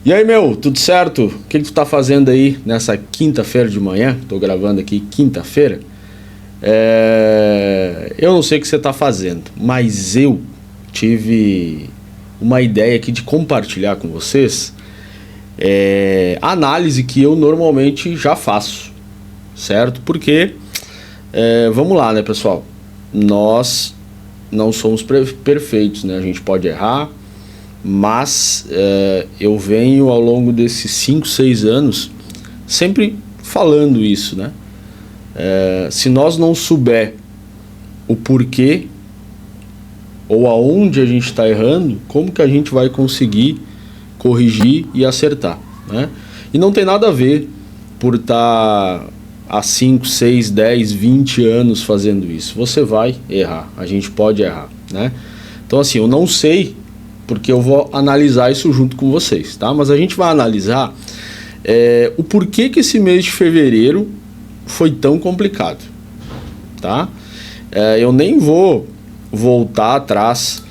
E aí, meu, tudo certo? O que tu tá fazendo aí nessa quinta-feira de manhã? Tô gravando aqui quinta-feira. Eu não sei o que você tá fazendo, mas eu tive uma ideia aqui de compartilhar com vocês a análise que eu normalmente já faço, certo? Porque, vamos lá, né, pessoal? Nós não somos perfeitos, né? A gente pode errar, mas eu venho ao longo desses 5, 6 anos sempre falando isso, né? Se nós não souber o porquê ou aonde a gente está errando, como que a gente vai conseguir corrigir e acertar, né? E não tem nada a ver por estar há 5, 6, 10, 20 anos fazendo isso. Você vai errar, a gente pode errar, né? Então assim, eu não sei porque eu vou analisar isso junto com vocês, tá? Mas a gente vai analisar o porquê que esse mês de fevereiro foi tão complicado, tá? Eu nem vou voltar atrás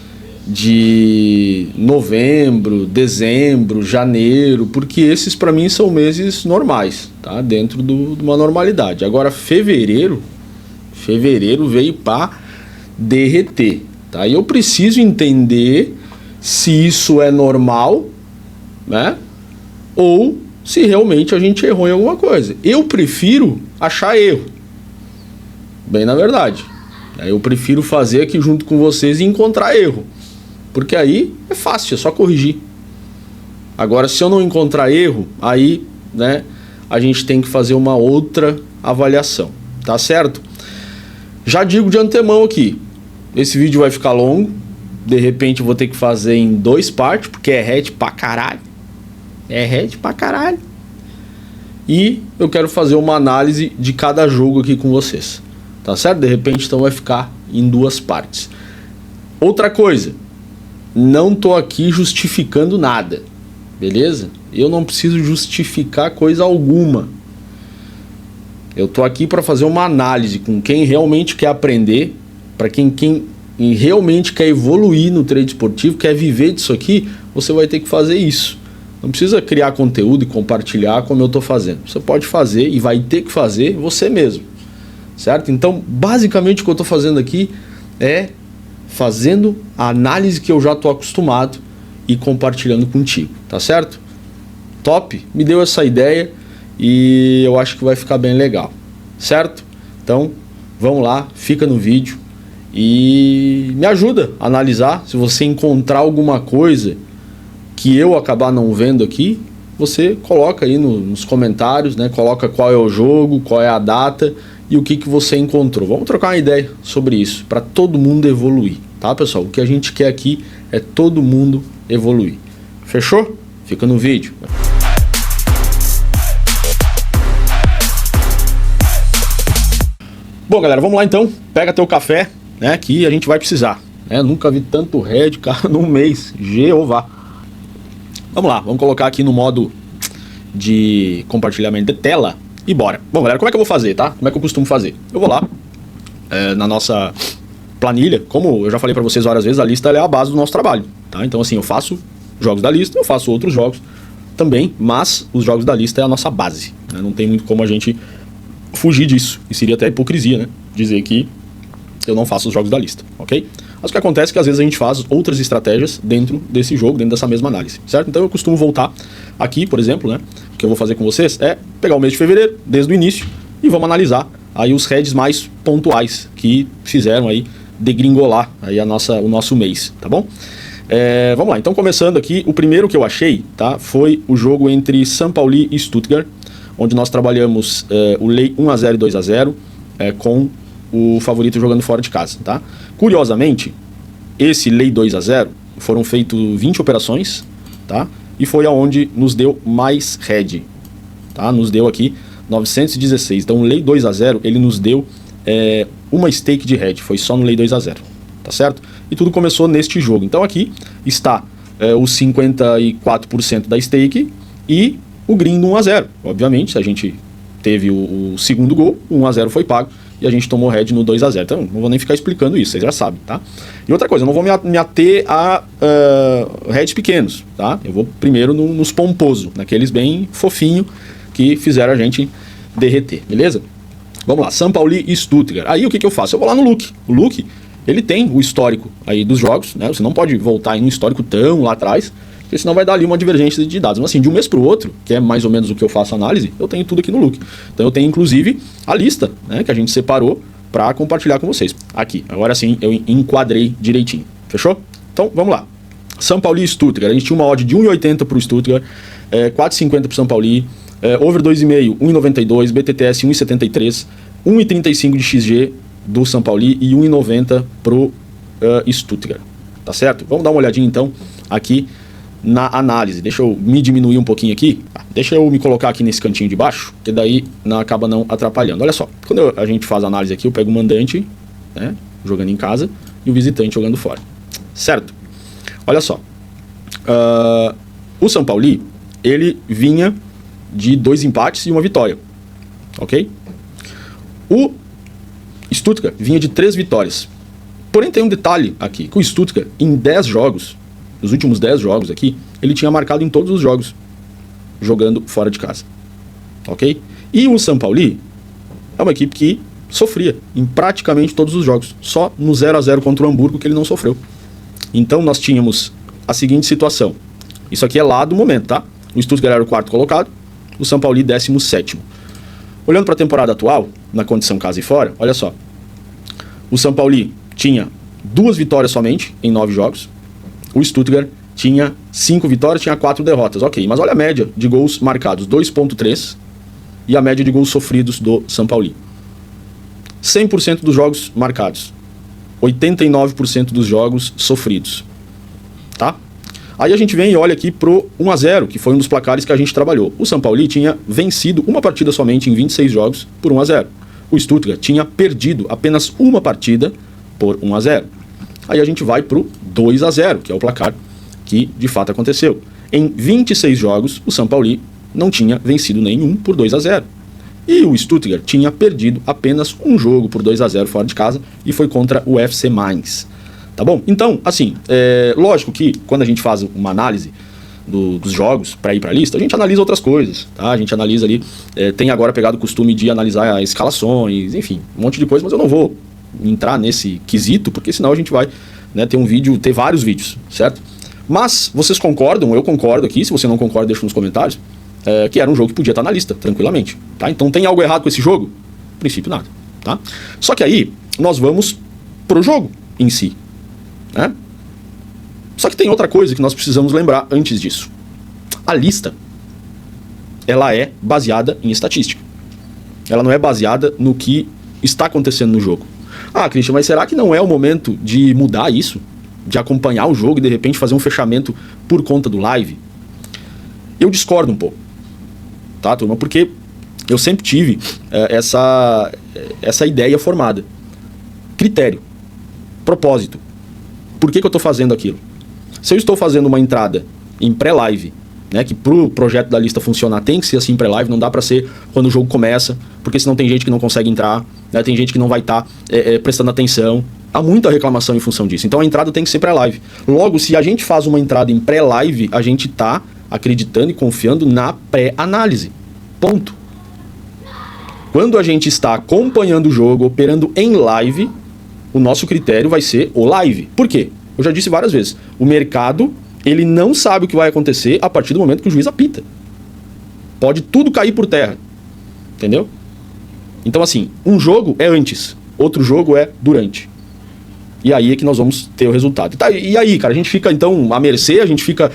de novembro, dezembro, janeiro, porque esses para mim são meses normais, tá? Dentro de uma normalidade. Agora fevereiro veio para derreter, tá? E eu preciso entender se isso é normal, né? Ou se realmente a gente errou em alguma coisa. Eu prefiro achar erro, bem na verdade. Eu prefiro fazer aqui junto com vocês e encontrar erro, porque aí é fácil, é só corrigir. Agora, se eu não encontrar erro, aí, né, a gente tem que fazer uma outra avaliação, tá certo? Já digo de antemão aqui, esse vídeo vai ficar longo, de repente eu vou ter que fazer em 2 partes, porque é head pra caralho. E eu quero fazer uma análise de cada jogo aqui com vocês, tá certo? De repente então vai ficar em 2 partes. Outra coisa, não tô aqui justificando nada, beleza? Eu não preciso justificar coisa alguma. Eu tô aqui para fazer uma análise com quem realmente quer aprender, para quem realmente quer evoluir no trade esportivo, quer viver disso aqui, você vai ter que fazer isso. Não precisa criar conteúdo e compartilhar como eu estou fazendo. Você pode fazer e vai ter que fazer você mesmo, certo? Então, basicamente o que eu estou fazendo aqui é fazendo a análise que eu já estou acostumado e compartilhando contigo, tá certo? Top, me deu essa ideia e eu acho que vai ficar bem legal, certo? Então, vamos lá, fica no vídeo e me ajuda a analisar. Se você encontrar alguma coisa que eu acabar não vendo aqui, você coloca aí nos comentários, né? Coloca qual é o jogo, qual é a data e o que você encontrou. Vamos trocar uma ideia sobre isso, para todo mundo evoluir, tá, pessoal? O que a gente quer aqui é todo mundo evoluir. Fechou? Fica no vídeo. Bom, galera, vamos lá então. Pega teu café, né? Que a gente vai precisar, né? Nunca vi tanto red, cara, num mês. Jeová. Vamos lá, vamos colocar aqui no modo de compartilhamento de tela e bora. Bom, galera, como é que eu vou fazer, tá? Como é que eu costumo fazer? Eu vou lá na nossa planilha, como eu já falei pra vocês várias vezes, a lista é a base do nosso trabalho, tá? Então assim, eu faço jogos da lista, eu faço outros jogos também, mas os jogos da lista é a nossa base, né? Não tem muito como a gente fugir disso, e seria até hipocrisia, né? Dizer que eu não faço os jogos da lista, ok? Mas o que acontece é que às vezes a gente faz outras estratégias dentro desse jogo, dentro dessa mesma análise, certo? Então eu costumo voltar aqui, por exemplo, né? O que eu vou fazer com vocês é pegar o mês de fevereiro, desde o início, e vamos analisar aí os heads mais pontuais que fizeram aí degringolar aí o nosso mês, tá bom? Vamos lá, então começando aqui, o primeiro que eu achei, tá? Foi o jogo entre São Paulo e Stuttgart, onde nós trabalhamos o lei 1-0 e 2-0 com o favorito jogando fora de casa, tá? Curiosamente, esse lei 2-0 foram feitas 20 operações, tá? E foi aonde nos deu mais head, tá? Nos deu aqui 916. Então, o lei 2-0, ele nos deu uma stake de head, foi só no lei 2-0, tá certo? E tudo começou neste jogo. Então, aqui está os 54% da stake e o green do 1-0. Obviamente, se a gente teve o segundo gol, o 1-0 foi pago e a gente tomou head no 2-0. Então, não vou nem ficar explicando isso, vocês já sabem, tá? E outra coisa, eu não vou me ater a heads pequenos, tá? Eu vou primeiro nos pomposos, naqueles bem fofinho que fizeram a gente derreter, beleza? Vamos lá, São Paulo e Stuttgart. Aí o que eu faço? Eu vou lá no Luke. O Luke, ele tem o histórico aí dos jogos, né? Você não pode voltar em um histórico tão lá atrás, porque senão vai dar ali uma divergência de dados. Mas assim, de um mês para o outro, que é mais ou menos o que eu faço análise, eu tenho tudo aqui no Luke. Então eu tenho inclusive a lista, né, que a gente separou para compartilhar com vocês. Aqui, agora sim eu enquadrei direitinho. Fechou? Então vamos lá. São Paulo e Stuttgart. A gente tinha uma odd de 1,80 para o Stuttgart, 4,50 para o São Paulo, over 2,5, 1,92, BTTS 1,73, 1,35 de XG do São Paulo e 1,90 pro Stuttgart. Tá certo? Vamos dar uma olhadinha então aqui na análise. Deixa eu me diminuir um pouquinho aqui. Deixa eu me colocar aqui nesse cantinho de baixo, que daí acaba não atrapalhando. Olha só, quando a gente faz análise aqui, eu pego o mandante, né, jogando em casa, e o visitante jogando fora. Certo? Olha só. O São Paulo, ele vinha de 2 empates e 1 vitória. Ok? O Stuttgart vinha de 3 vitórias. Porém, tem um detalhe aqui, que o Stuttgart, em 10 jogos, nos últimos 10 jogos aqui, ele tinha marcado em todos os jogos, jogando fora de casa. Ok? E o São Paulo é uma equipe que sofria em praticamente todos os jogos. Só no 0-0 contra o Hamburgo que ele não sofreu. Então, nós tínhamos a seguinte situação. Isso aqui é lá do momento, tá? O Stuttgart era o 4º colocado, o São Paulo 17º. Olhando para a temporada atual, na condição casa e fora, olha só. O São Paulo tinha 2 vitórias somente em 9 jogos. O Stuttgart tinha 5 vitórias, tinha 4 derrotas. Ok, mas olha a média de gols marcados, 2,3, e a média de gols sofridos do São Paulo. 100% dos jogos marcados, 89% dos jogos sofridos. Tá? Aí a gente vem e olha aqui pro 1-0, que foi um dos placares que a gente trabalhou. O São Paulo tinha vencido uma partida somente em 26 jogos por 1-0. O Stuttgart tinha perdido apenas uma partida por 1-0. Aí a gente vai pro 2-0, que é o placar que de fato aconteceu. Em 26 jogos, o São Paulo não tinha vencido nenhum por 2-0. E o Stuttgart tinha perdido apenas um jogo por 2-0 fora de casa, e foi contra o FC Mainz. Tá bom? Então, assim, lógico que quando a gente faz uma análise dos jogos para ir para a lista, a gente analisa outras coisas, tá? A gente analisa ali, tem agora pegado o costume de analisar escalações, enfim, um monte de coisa, mas eu não vou entrar nesse quesito, porque senão a gente vai, né, ter vários vídeos, certo? Mas vocês concordam, eu concordo aqui, se você não concorda, deixa nos comentários, que era um jogo que podia estar na lista, tranquilamente, tá? Então tem algo errado com esse jogo? No princípio nada, tá? Só que aí nós vamos pro jogo em si, né? Só que tem outra coisa que nós precisamos lembrar antes disso. A lista, ela é baseada em estatística. Ela não é baseada no que está acontecendo no jogo. Ah, Christian, mas será que não é o momento de mudar isso? De acompanhar o jogo e de repente fazer um fechamento por conta do live? Eu discordo um pouco, tá, turma? Porque eu sempre tive essa ideia formada. Critério, propósito. Por que eu estou fazendo aquilo? Se eu estou fazendo uma entrada em pré-live, né, que para o projeto da lista funcionar tem que ser assim pré-live, não dá para ser quando o jogo começa, porque senão tem gente que não consegue entrar, né, tem gente que não vai estar prestando atenção. Há muita reclamação em função disso. Então a entrada tem que ser pré-live. Logo, se a gente faz uma entrada em pré-live, a gente está acreditando e confiando na pré-análise. Ponto. Quando a gente está acompanhando o jogo, operando em live, o nosso critério vai ser o live. Por quê? Eu já disse várias vezes. O mercado, ele não sabe o que vai acontecer a partir do momento que o juiz apita. Pode tudo cair por terra. Entendeu? Então, assim, um jogo é antes, outro jogo é durante. E aí é que nós vamos ter o resultado. Tá, e aí, cara, a gente fica, então, à mercê, a gente fica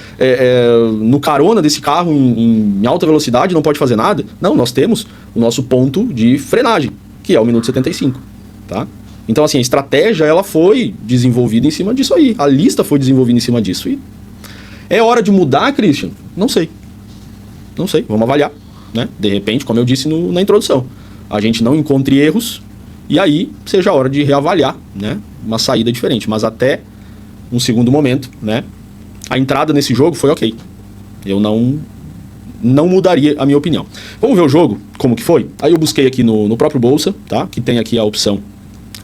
no carona desse carro em alta velocidade, não pode fazer nada? Não, nós temos o nosso ponto de frenagem, que é o minuto 75, tá? Então, assim, a estratégia, ela foi desenvolvida em cima disso aí. A lista foi desenvolvida em cima disso. E é hora de mudar, Christian? Não sei. Não sei, vamos avaliar, né? De repente, como eu disse na introdução, a gente não encontre erros e aí seja a hora de reavaliar, né? Uma saída diferente. Mas até um segundo momento, né? A entrada nesse jogo foi ok. Eu não mudaria a minha opinião. Vamos ver o jogo? como que foi? Aí eu busquei aqui no próprio Bolsa, tá? Que tem aqui a opção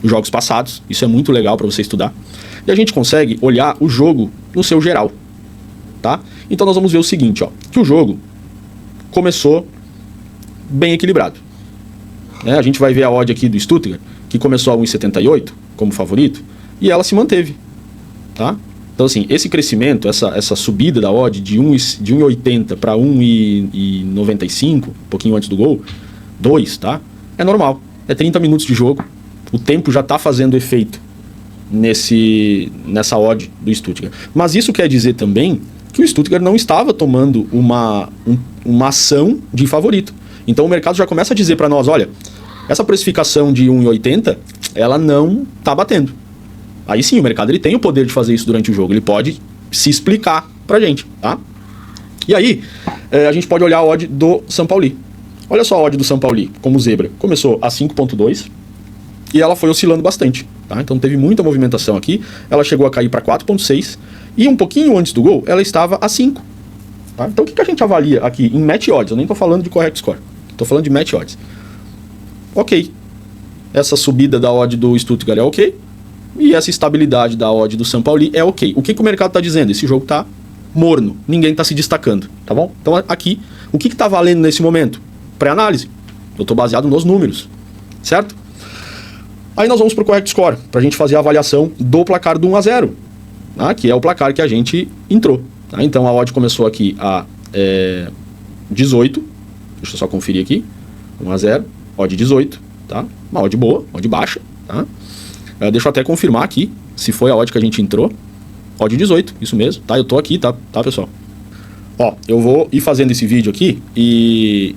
jogos passados. Isso é muito legal para você estudar. E a gente consegue olhar o jogo no seu geral, tá? Então nós vamos ver o seguinte, ó, que o jogo começou bem equilibrado. A gente vai ver a odd aqui do Stuttgart, que começou a 1,78 como favorito, e ela se manteve, tá? Então assim, esse crescimento, essa subida da odd de 1,80 para 1,95, um pouquinho antes do gol, 2, tá? É normal, é 30 minutos de jogo, o tempo já está fazendo efeito nessa odd do Stuttgart. Mas isso quer dizer também que o Stuttgart não estava tomando uma ação de favorito. Então o mercado já começa a dizer para nós, olha, essa precificação de 1,80, ela não está batendo. Aí sim, o mercado ele tem o poder de fazer isso durante o jogo, ele pode se explicar pra gente, tá? E aí, a gente pode olhar a odd do São Paulo. Olha só a odd do São Paulo, como zebra. Começou a 5,2 e ela foi oscilando bastante, tá? Então teve muita movimentação aqui, ela chegou a cair para 4,6 e um pouquinho antes do gol, ela estava a 5. Tá? Então o que a gente avalia aqui em match odds? Eu nem estou falando de correct score, estou falando de match odds. Ok, essa subida da odd do Stuttgart é ok, e essa estabilidade da odd do São Paulo é ok. O que o mercado está dizendo? Esse jogo está morno, ninguém está se destacando, tá bom? Então aqui, o que está valendo nesse momento? Pré-análise. Eu estou baseado nos números, certo? Aí nós vamos para o correct score, para a gente fazer a avaliação do placar do 1-0, tá? Que é o placar que a gente entrou. Tá? Então a odd começou aqui a 18, deixa eu só conferir aqui, 1-0, odd 18, tá? Uma odd boa, odd baixa, tá? Deixa eu até confirmar aqui se foi a odd que a gente entrou. Odd 18, isso mesmo, tá? Eu tô aqui, tá pessoal? Ó, eu vou ir fazendo esse vídeo aqui e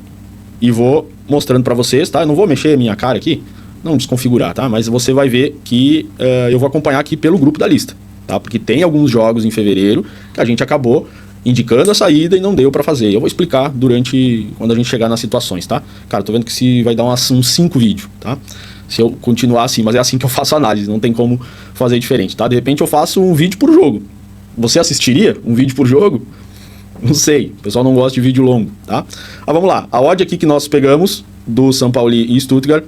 vou mostrando pra vocês, tá? Eu não vou mexer a minha cara aqui, não desconfigurar, tá? Mas você vai ver que eu vou acompanhar aqui pelo grupo da lista, tá? Porque tem alguns jogos em fevereiro que a gente acabou indicando a saída e não deu pra fazer. Eu vou explicar quando a gente chegar nas situações, tá? Cara, tô vendo que se vai dar uns 5 vídeos, tá? Se eu continuar assim, mas é assim que eu faço análise, não tem como fazer diferente, tá? De repente eu faço um vídeo por jogo. Você assistiria um vídeo por jogo? Não sei, o pessoal não gosta de vídeo longo, tá? Vamos lá, a odd aqui que nós pegamos do São Paulo e Stuttgart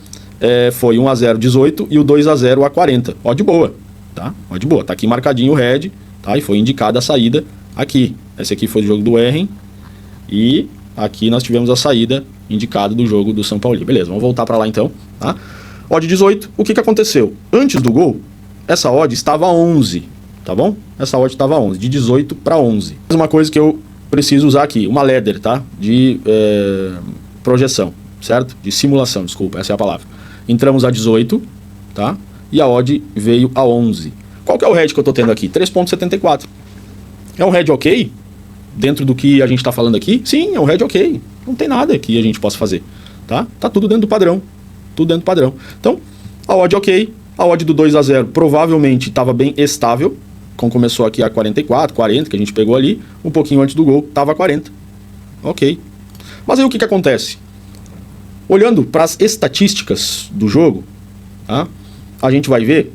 foi 1-0 18 e o 2-0 a 40. Odd boa, tá? Odd boa, tá aqui marcadinho o red, tá? E foi indicada a saída aqui. Esse aqui foi o jogo do Erren e aqui nós tivemos a saída indicada do jogo do São Paulo. Beleza, vamos voltar para lá então, tá? Odd 18, o que aconteceu? Antes do gol, essa odd estava 11, tá bom? Essa odd estava 11, de 18 para 11. Uma coisa que eu preciso usar aqui, uma ladder, tá? De projeção, certo? De simulação, desculpa, essa é a palavra. Entramos a 18, tá? E a odd veio a 11. Qual que é o head que eu tô tendo aqui? 3,74. É um head ok? Dentro do que a gente está falando aqui? Sim, é um head ok. Não tem nada que a gente possa fazer, tá? Tá tudo dentro do padrão. Tudo dentro do padrão. Então, a odd ok. A odd do 2-0 provavelmente estava bem estável. Como começou aqui a 44, 40, que a gente pegou ali. Um pouquinho antes do gol, estava a 40. Ok. Mas aí o que acontece? Olhando para as estatísticas do jogo, tá? A gente vai ver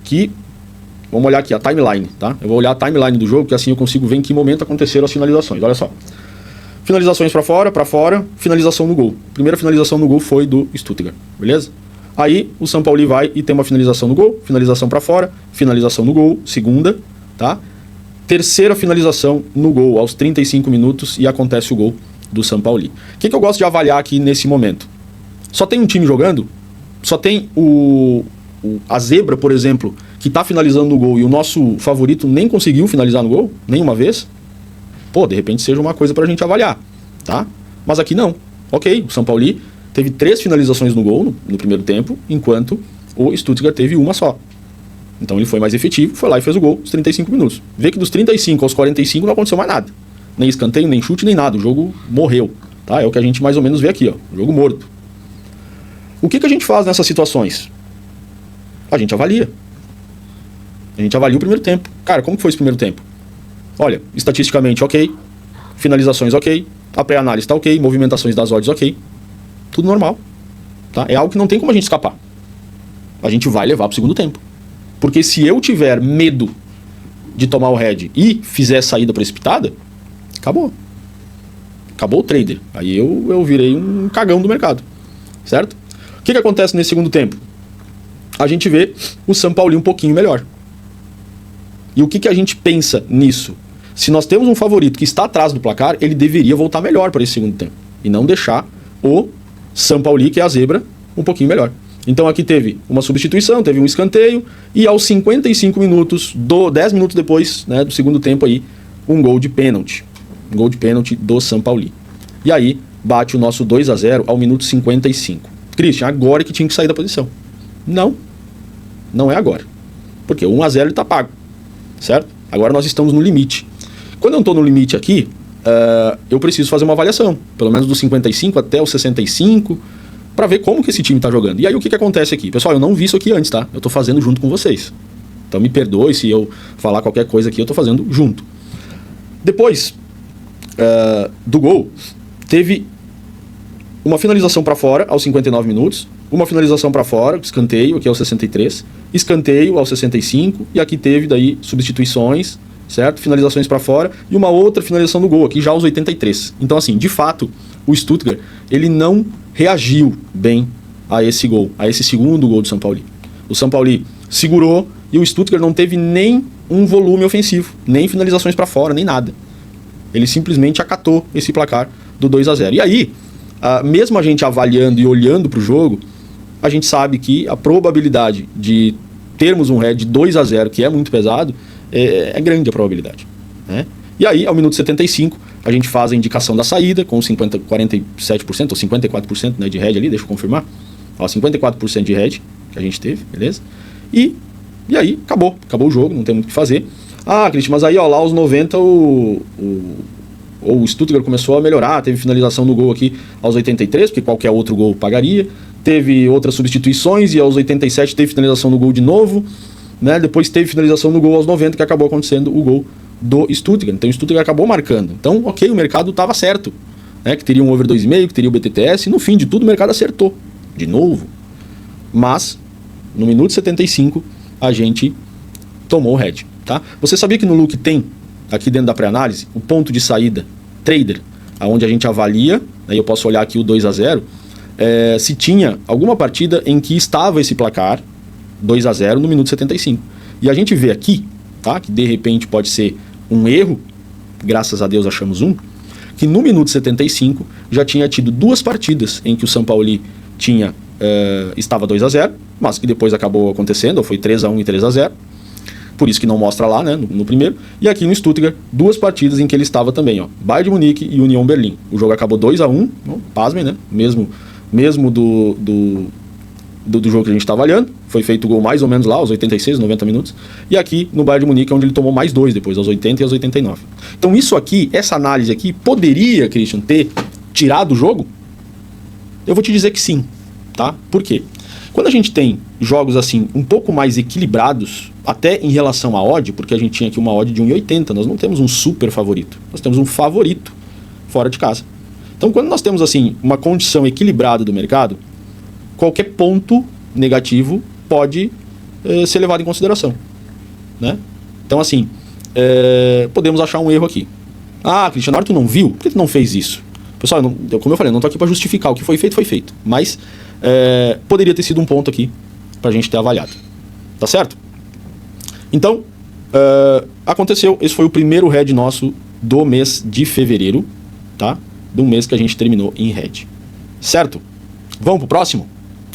que... Vamos olhar aqui a timeline, tá? Eu vou olhar a timeline do jogo, que assim eu consigo ver em que momento aconteceram as finalizações. Olha só. Finalizações para fora, finalização no gol. Primeira finalização no gol foi do Stuttgart, beleza? Aí o São Paulo vai e tem uma finalização no gol, finalização para fora, finalização no gol, segunda, tá? Terceira finalização no gol aos 35 minutos e acontece o gol do São Paulo. O que eu gosto de avaliar aqui nesse momento? Só tem um time jogando? Só tem a zebra, por exemplo, que está finalizando no gol e o nosso favorito nem conseguiu finalizar no gol, nenhuma vez? Pô, de repente seja uma coisa pra gente avaliar, tá? Mas aqui não. Ok, o São Paulo teve 3 finalizações no gol no primeiro tempo, enquanto o Stuttgart teve uma só. Então ele foi mais efetivo, foi lá e fez o gol aos 35 minutos. Vê que dos 35 aos 45 não aconteceu mais nada. Nem escanteio, nem chute, nem nada. O jogo morreu, tá? É o que a gente mais ou menos vê aqui, ó. O jogo morto. O que a gente faz nessas situações? A gente avalia. A gente avalia o primeiro tempo. Cara, como que foi esse primeiro tempo? Olha, estatisticamente ok, finalizações ok, a pré-análise está ok, movimentações das odds ok, tudo normal, tá? É algo que não tem como a gente escapar. A gente vai levar para o segundo tempo. Porque se eu tiver medo de tomar o head e fizer saída precipitada, acabou. acabou o trader. Aí eu virei um cagão do mercado, certo? O que acontece nesse segundo tempo? A gente vê o São Paulo um pouquinho melhor. E o que a gente pensa nisso? Se nós temos um favorito que está atrás do placar, ele deveria voltar melhor para esse segundo tempo. E não deixar o São Paulo, que é a zebra, um pouquinho melhor. Então aqui teve uma substituição, teve um escanteio, e aos 55 minutos, 10 minutos depois, né, do segundo tempo aí, um gol de pênalti. Um gol de pênalti do São Paulo. E aí bate o nosso 2-0 ao minuto 55. Christian, agora que tinha que sair da posição. Não é agora. Porque o 1-0 ele está pago, certo? Agora nós estamos no limite. Quando eu estou no limite aqui, eu preciso fazer uma avaliação, pelo menos dos 55 até os 65, para ver como que esse time está jogando. E aí o que acontece aqui? Pessoal, eu não vi isso aqui antes, tá? Eu estou fazendo junto com vocês. Então me perdoe se eu falar qualquer coisa aqui, eu estou fazendo junto. Depois do gol, teve uma finalização para fora aos 59 minutos, uma finalização para fora, escanteio, aqui aos 63, escanteio aos 65, e aqui teve daí substituições, certo? Finalizações para fora, e uma outra finalização do gol, aqui já aos 83. Então assim, de fato, o Stuttgart, ele não reagiu bem a esse gol, a esse segundo gol do São Paulo. O São Paulo segurou, e o Stuttgart não teve nem um volume ofensivo, nem finalizações para fora, nem nada. Ele simplesmente acatou esse placar do 2-0. E aí, mesmo a gente avaliando e olhando para o jogo, a gente sabe que a probabilidade de termos um head de 2-0, que é muito pesado, é grande a probabilidade, né? E aí, ao minuto 75, a gente faz a indicação da saída, com 47% ou 54%, né, de head ali, deixa eu confirmar. 54% de head que a gente teve, beleza? E aí, acabou o jogo, não tem muito o que fazer. Cristian, mas aí, lá aos 90, o Stuttgart começou a melhorar, teve finalização no gol aqui aos 83, porque qualquer outro gol pagaria. Teve outras substituições e aos 87 teve finalização no gol de novo, né? Depois teve finalização no gol aos 90, que acabou acontecendo o gol do Stuttgart. Então o Stuttgart acabou marcando. Então, ok, o mercado estava certo, né? Que teria um over 2,5, que teria o BTTS, e no fim de tudo o mercado acertou, de novo. Mas, no minuto 75, a gente tomou o head, tá? Você sabia que no Look tem, aqui dentro da pré-análise, o ponto de saída trader, onde a gente avalia, aí eu posso olhar aqui o 2-0, se tinha alguma partida em que estava esse placar 2-0 no minuto 75. E a gente vê aqui, tá, que de repente pode ser um erro, graças a Deus achamos um, que no minuto 75 já tinha tido duas partidas em que o São Paulo estava 2-0, mas que depois acabou acontecendo, ou foi 3-1 e 3-0. Por isso que não mostra lá, né, no primeiro. E aqui no Stuttgart, duas partidas em que ele estava também, Bayern de Munique e Union Berlim. O jogo acabou 2-1, pasmem, né? Mesmo do jogo que a gente estava olhando. Foi feito o gol mais ou menos lá, aos 86, 90 minutos. E aqui no Bayern de Munique, onde ele tomou mais dois depois, aos 80 e aos 89. Então isso aqui, essa análise aqui, poderia, Christian, ter tirado o jogo? Eu vou te dizer que sim, tá? Por quê? Quando a gente tem jogos assim, um pouco mais equilibrados, até em relação à odd, porque a gente tinha aqui uma odd de 1,80, nós não temos um super favorito, nós temos um favorito fora de casa. Então, quando nós temos assim uma condição equilibrada do mercado, qualquer ponto negativo pode ser levado em consideração, né? Então, assim, podemos achar um erro aqui. Cristiano, tu não viu? Por que tu não fez isso? Pessoal, como eu falei, eu não estou aqui para justificar. O que foi feito. Mas poderia ter sido um ponto aqui para a gente ter avaliado. Tá certo? Então, aconteceu. Esse foi o primeiro head nosso do mês de fevereiro, tá? Do mês que a gente terminou em head. Certo? Vamos pro próximo?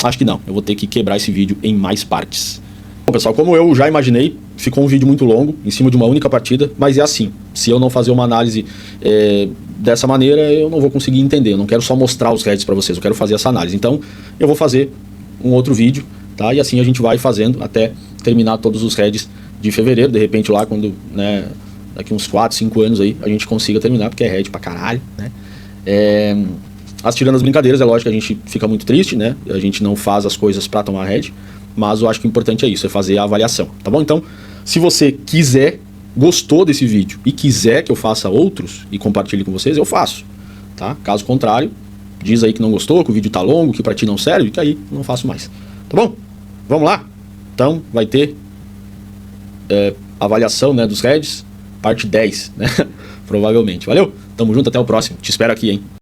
Acho que não. Eu vou ter que quebrar esse vídeo em mais partes. Bom, pessoal, como eu já imaginei, ficou um vídeo muito longo, em cima de uma única partida, mas é assim. Se eu não fazer uma análise dessa maneira, eu não vou conseguir entender. Eu não quero só mostrar os heads para vocês, eu quero fazer essa análise. Então, eu vou fazer um outro vídeo, tá? E assim a gente vai fazendo até terminar todos os heads de fevereiro. De repente lá, quando, né, daqui uns 4, 5 anos aí, a gente consiga terminar, porque é head pra caralho, né? Tirando as brincadeiras, é lógico que a gente fica muito triste, né? A gente não faz as coisas pra tomar head, mas eu acho que o importante é isso, é fazer a avaliação, tá bom? Então, se você quiser, gostou desse vídeo e quiser que eu faça outros e compartilhe com vocês, eu faço, tá? Caso contrário, diz aí que não gostou, que o vídeo tá longo, que pra ti não serve, que aí eu não faço mais, tá bom? Vamos lá? Então, vai ter avaliação, né, dos heads, parte 10, né? Provavelmente. Valeu? Tamo junto, até o próximo. Te espero aqui, hein?